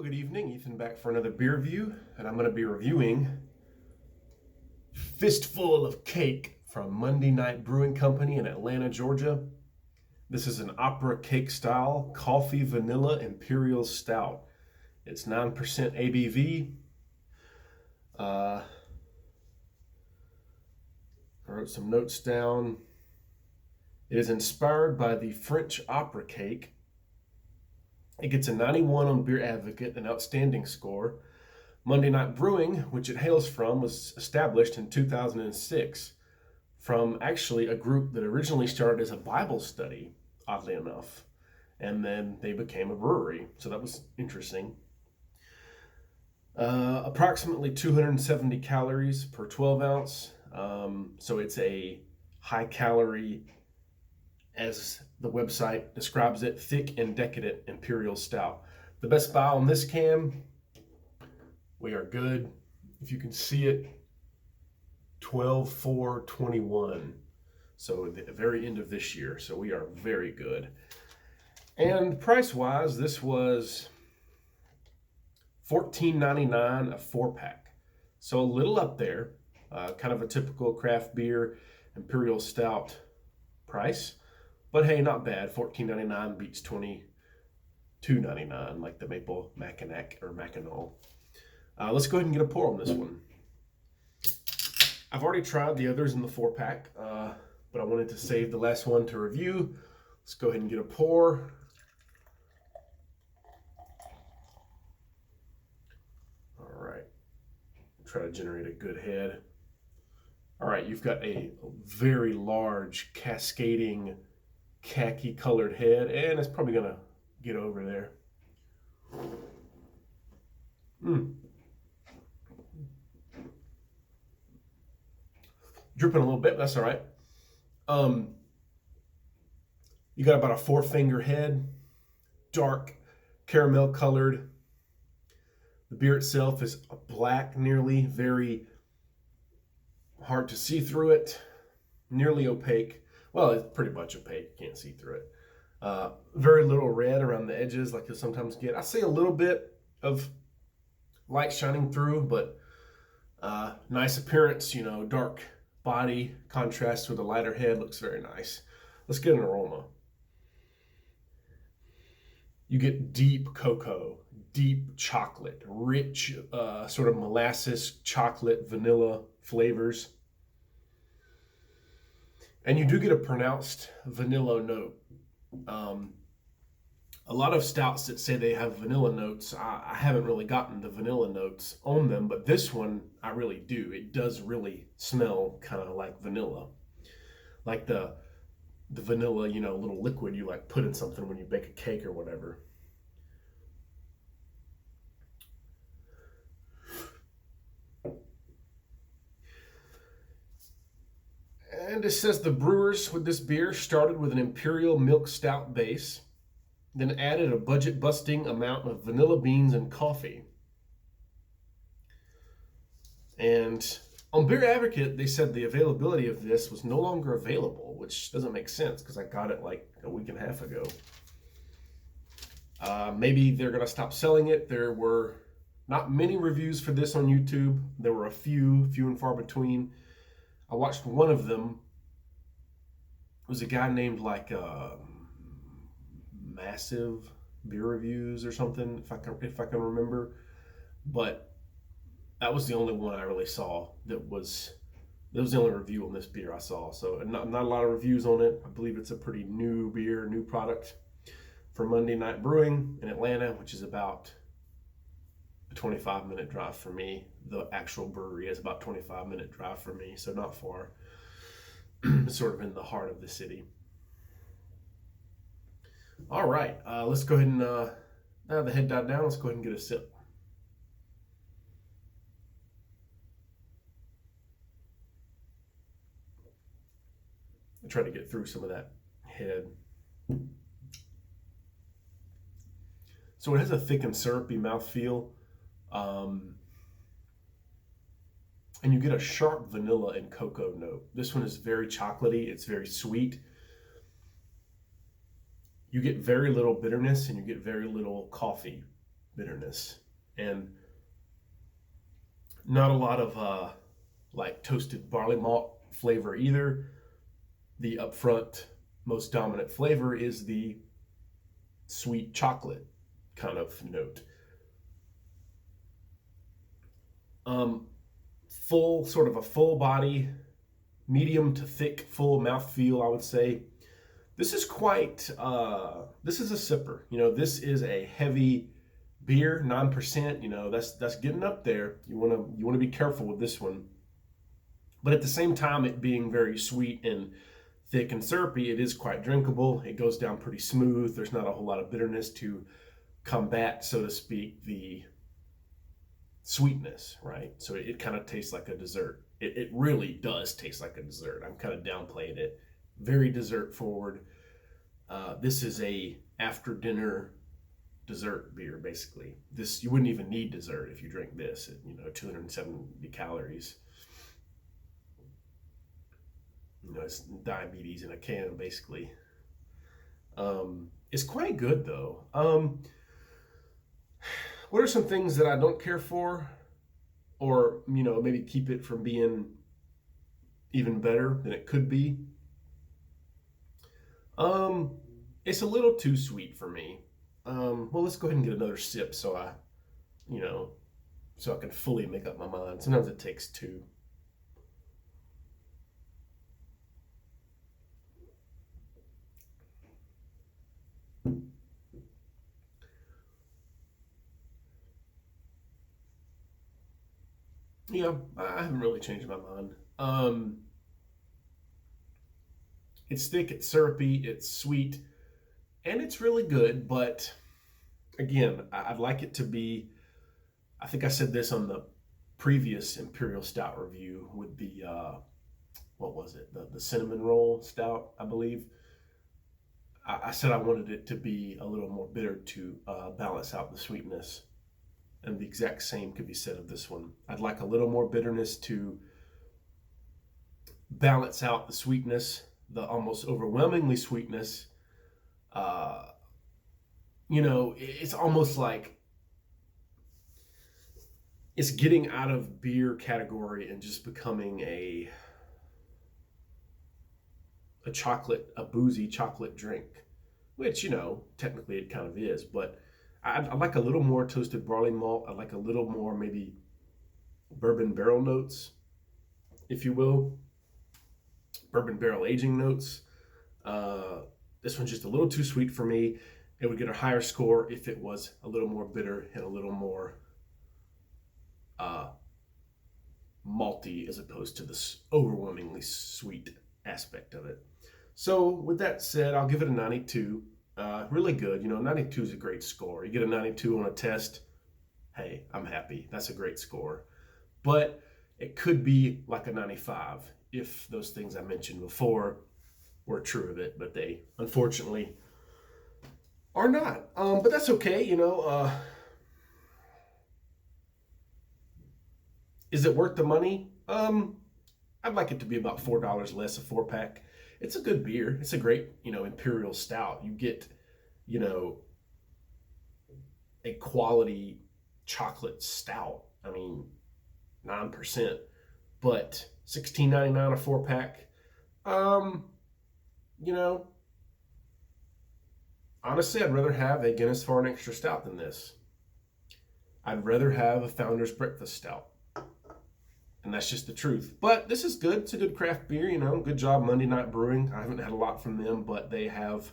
Well, good evening. Ethan back for another beer review, and I'm going to be reviewing Fistful of Cake from Monday Night Brewing Company in Atlanta, Georgia. This is an opera cake style coffee vanilla Imperial Stout. It's 9% ABV. I wrote some notes down. It is inspired by the French opera cake. It gets a 91 on Beer Advocate, an outstanding score. Monday Night Brewing, which it hails from, was established in 2006 from actually a group that originally started as a Bible study, oddly enough, and then they became a brewery, so that was interesting. Approximately 270 calories per 12 ounce, so it's a high calorie, as the website describes it, thick and decadent Imperial Stout. The best buy on this can, we are good. If you can see it, 12/4/21. So at the very end of this year. So we are very good. And price-wise, this was $14.99 a 4-pack. So a little up there, kind of a typical craft beer Imperial Stout price. But hey, not bad. $14.99 beats $22.99, like the Maple Mackinac or Mackinac. Let's go ahead and get a pour on this one. I've already tried the others in the 4-pack, but I wanted to save the last one to review. Let's go ahead and get a pour. All right. Try to generate a good head. All right, you've got a very large cascading khaki colored head, and it's probably gonna get over there. Dripping a little bit, that's all right. You got about a 4-finger head, dark caramel colored. The beer itself is black, nearly, very hard to see through it, nearly opaque. Well, it's pretty much opaque, you can't see through it. Very little red around the edges like you'll sometimes get. I see a little bit of light shining through, but nice appearance, you know, dark body contrasts with a lighter head, looks very nice. Let's get an aroma. You get deep cocoa, deep chocolate, rich sort of molasses, chocolate, vanilla flavors. And you do get a pronounced vanilla note. A lot of stouts that say they have vanilla notes, I haven't really gotten the vanilla notes on them, but this one I really do. It does really smell kind of like vanilla. Like the vanilla, you know, little liquid you like put in something when you bake a cake or whatever. And it says the brewers with this beer started with an Imperial milk stout base, then added a budget-busting amount of vanilla beans and coffee. And on Beer Advocate, they said the availability of this was no longer available, which doesn't make sense because I got it like a week and a half ago. Maybe they're going to stop selling it. There were not many reviews for this on YouTube. There were a few and far between. I watched one of them. It was a guy named like Massive Beer Reviews or something, if I can remember. But that was the only one I really saw that was the only review on this beer I saw. So not a lot of reviews on it. I believe it's a pretty new beer, new product from Monday Night Brewing in Atlanta, which is about a 25-minute drive for me. The actual brewery is about a 25-minute drive for me, so not far. Sort of in the heart of the city. All right, let's go ahead and, now the head died down, let's go ahead and get a sip. I try to get through some of that head. So it has a thick and syrupy mouthfeel. And you get a sharp vanilla and cocoa note. This one is very chocolatey. It's very sweet. You get very little bitterness and you get very little coffee. bitterness, and not a lot of like toasted barley malt flavor either. The upfront most dominant flavor is the sweet chocolate kind of note. Full, sort of a full body, medium to thick, full mouthfeel, I would say. This is this is a sipper. This is a heavy beer, 9%. That's getting up there. You want to be careful with this one. But at the same time, it being very sweet and thick and syrupy, it is quite drinkable. It goes down pretty smooth. There's not a whole lot of bitterness to combat, so to speak, the sweetness, right? So it kind of tastes like a dessert. It really does taste like a dessert. I'm kind of downplaying it. Very dessert forward. This is a after dinner dessert beer, basically. You wouldn't even need dessert if you drink this at 270 calories. It's diabetes in a can, basically. It's quite good, though. What are some things that I don't care for, or maybe keep it from being even better than it could be? It's a little too sweet for me. Well, let's go ahead and get another sip so I can fully make up my mind. Sometimes it takes two. Yeah, I haven't really changed my mind. It's thick, it's syrupy, it's sweet, and it's really good. But again, I'd like it to be. I think I said this on the previous Imperial Stout review with the what was it? The cinnamon roll stout, I believe. I said I wanted it to be a little more bitter to balance out the sweetness. And the exact same could be said of this one. I'd like a little more bitterness to balance out the sweetness, the almost overwhelmingly sweetness. It's almost like it's getting out of beer category and just becoming a boozy chocolate drink, which, technically it kind of is, but I like a little more toasted barley malt. I like a little more maybe bourbon barrel notes, if you will. Bourbon barrel aging notes. This one's just a little too sweet for me. It would get a higher score if it was a little more bitter and a little more malty as opposed to this overwhelmingly sweet aspect of it. So with that said, I'll give it a 92. Really good. 92 is a great score. You get a 92 on a test, hey, I'm happy. That's a great score. But it could be like a 95 if those things I mentioned before were true of it, but they unfortunately are not. But that's okay. Is it worth the money? I'd like it to be about $4 less a 4-pack. It's a good beer. It's a great, Imperial Stout. You get, a quality chocolate stout. 9%, but $16.99 a 4-pack. Honestly, I'd rather have a Guinness Foreign Extra Stout than this. I'd rather have a Founder's Breakfast Stout. And that's just the truth. But this is good. It's a good craft beer, Good job, Monday Night Brewing. I haven't had a lot from them, but they have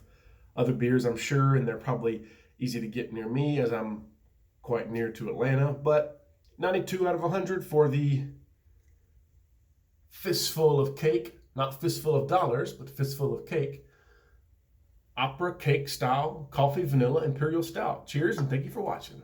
other beers, I'm sure, and they're probably easy to get near me as I'm quite near to Atlanta. But 92 out of 100 for the Fistful of Cake. Not Fistful of Dollars, but Fistful of Cake. Opera Cake Style Coffee Vanilla Imperial Stout. Cheers, and thank you for watching.